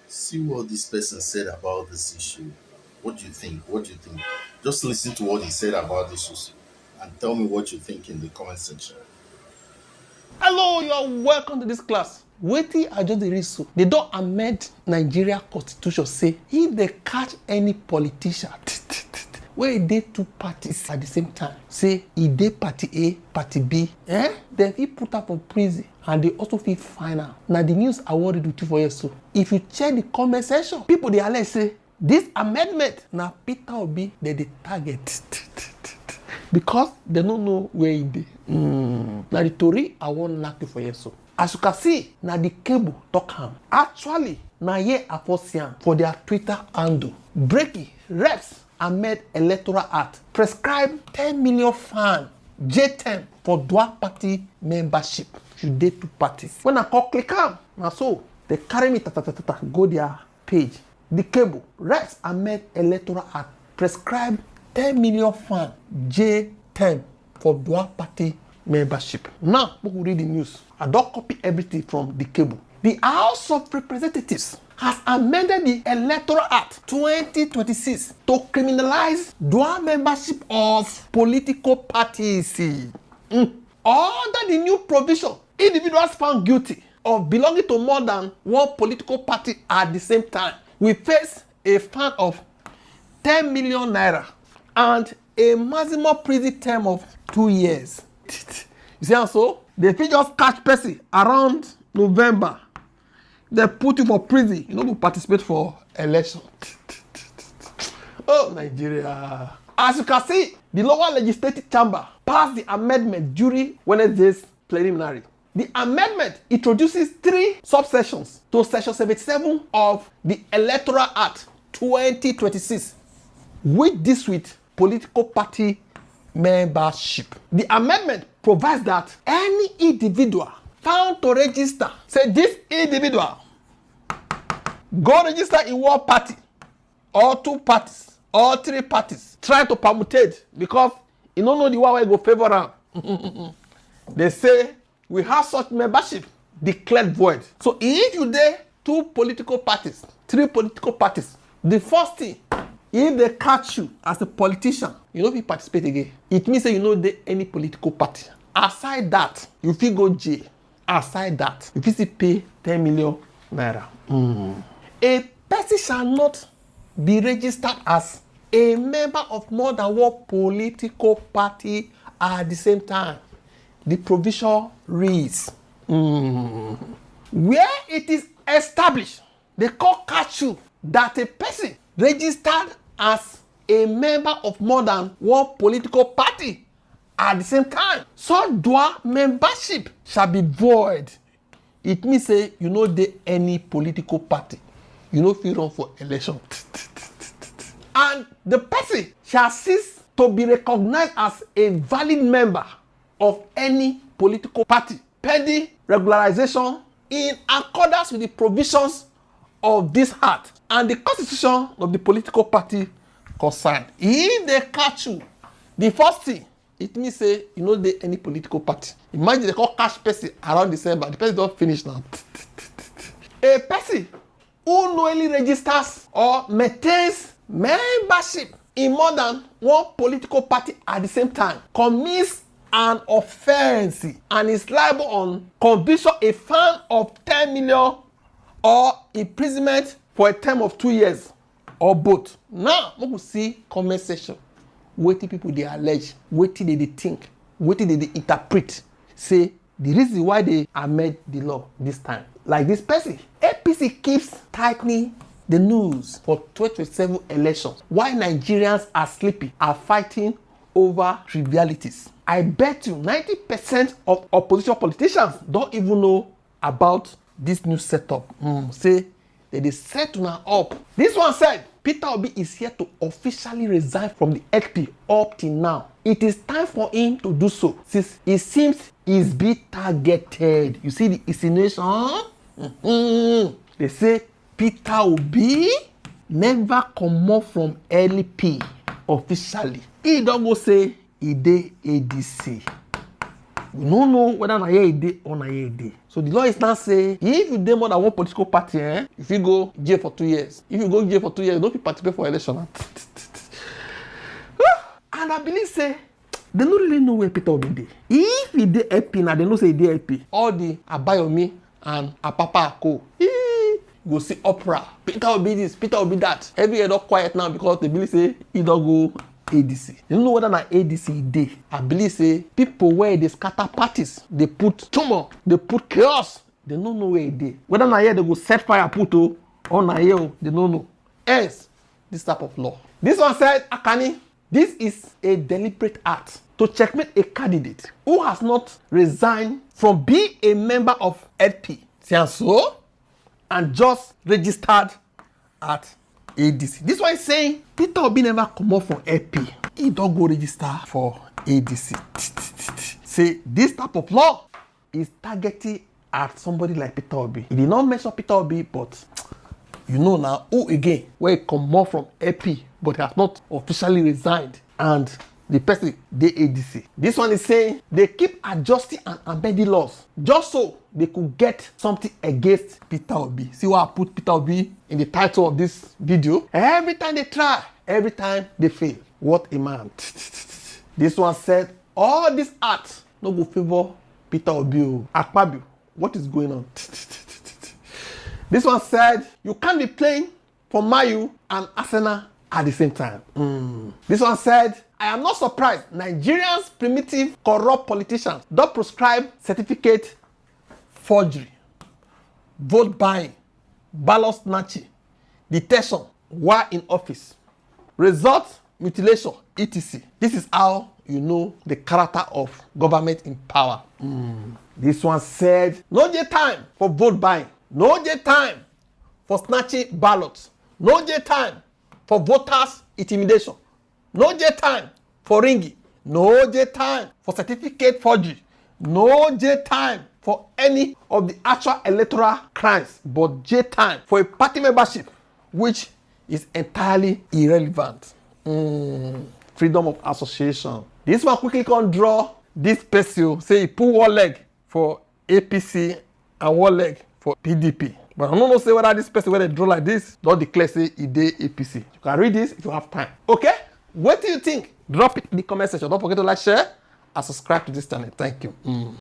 See what this person said about this issue. What do you think? What do you think? Just listen to what he said about this issue and tell me what you think in the comment section. Hello, you are welcome to this class. Wetin I just dey read so, they don amend Nigeria constitution say if they catch any politician wey dey two parties at the same time, say e dey party A, party B, dem fit put am for prison and they also fit fine am. Na the news I wan read with you for here so. If you check the comment section, people dey allege say this amendment na Peter Obi dem dey target because they no know where e dey. Na the tori I wan knack you for here so. As you can see, na the cable talk am. Actually, na here I first see am for their Twitter handle. Breaking reps amend Electoral Act prescribe 10 million fine J10 for dual party membership. You dey two parties. When I call click am, na so they carry me go their page. The cable reps amend Electoral Act prescribe 10 million fine J10 for dual party membership. Now, we read the news. I don't copy everything from the cable. The House of Representatives has amended the Electoral Act 2026 to criminalize dual membership of political parties. Under the new provision, individuals found guilty of belonging to more than one political party at the same time will face a fine of 10 million naira and a maximum prison term of 2 years. You see how so? They fit just catch person around November. They put you for prison. You no go participate for election. Oh, Nigeria. As you can see, the lower legislative chamber passed the amendment during Wednesday's plenary. The amendment introduces 3 subsections to Section 77 of the Electoral Act 2026, which deals with political party membership. The amendment provides that any individual found to register, say this individual go register in one party or 2 parties or 3 parties, try to permutate because you don't know the one way go favor am. They say we have such membership declared void. So if you dey 2 political parties, 3 political parties, the first thing, if they catch you as a politician, you no fit participate again. It means that you no dey any political party. Aside that, you fit go jail. Aside that, you fit still pay 10 million naira. A person shall not be registered as a member of more than one political party at the same time. The provision reads, where it is established, the court catch you that a person registered as a member of more than one political party at the same time, such dual membership shall be void. It means say you no dey any political party, you no fit run for election, and the person shall cease to be recognized as a valid member of any political party pending regularization in accordance with the provisions of this act and the constitution of the political party concerned. If they catch you, the first thing, it means say you no dey any political party. Imagine they call catch person around December, the person don finish now. A person who knowingly registers or maintains membership in more than one political party at the same time commits an offense and is liable on conviction a fine of 10 million or imprisonment for a term of 2 years or both. Now, we will see comment section. Wetin people dey allege, wetin they think, wetin they interpret. Say the reason why they amend the law this time. Like this person, APC keeps tightening the news for 2027 elections. Why Nigerians are sleeping are fighting over trivialities. I bet you 90% of opposition politicians don't even know about this new setup. Say they set una up. This one said Peter Obi is here to officially resign from the LP up till now. It is time for him to do so since it seems he's being targeted. You see the insinuation? They say Peter Obi never comot from LP officially. He don't go say he dey ADC. We don't know whether na here e dey or na here e dey. So the law is now say if you dey more than one political party, if you go jail for 2 years, if you go jail for 2 years, don't you participate for election. And I believe say they don't really know where Peter Obi dey. If he dey LP, now they know say he dey LP. All the Abayomi and Apapa Ako, go see opera. Peter Obi this, Peter Obi that. Every year not quiet now because they believe say he don't go ADC. They don't know whether na ADC dey. I believe say people where they scatter parties, they put tumor, they put chaos. They don't know where he dey. Whether na here they go set fire put or na here they don't know. Hence, this type of law. This one said, Akani, this is a deliberate act to checkmate a candidate who has not resigned from being a member of LP. So, and just registered at ADC. This one is saying Peter Obi never come up from LP. He don't go register for ADC. Say this type of law is targeted at somebody like Peter Obi. He did not mention Peter Obi, but you know now who again where he come up from LP but has not officially resigned and the person they ADC. This one is saying they keep adjusting and amending laws just so they could get something against Peter Obi. See why I put Peter Obi in the title of this video? Every time they try, every time they fail. What a man. This one said all this art no go favor Peter Obi. Akpabio, what is going on? This one said you can't be playing for Mayu and Arsenal at the same time. This one said, I am not surprised Nigerians' primitive, corrupt politicians don't prescribe certificate forgery, vote buying, ballot snatching, detention while in office, result mutilation, etc. This is how you know the character of government in power. This one said, no day time for vote buying, no day time for snatching ballots, no day time for voters intimidation, no day time for ringing, no day time for certificate forgery, no day time for any of the actual electoral crimes, but J time for a party membership, which is entirely irrelevant. Freedom of association. This one quickly can draw this person, say he put one leg for APC and one leg for PDP. But I don't know say whether this person when they draw like this, don't declare say he did APC. You can read this if you have time. Okay? What do you think? Drop it in the comment section. Don't forget to like, share, and subscribe to this channel. Thank you.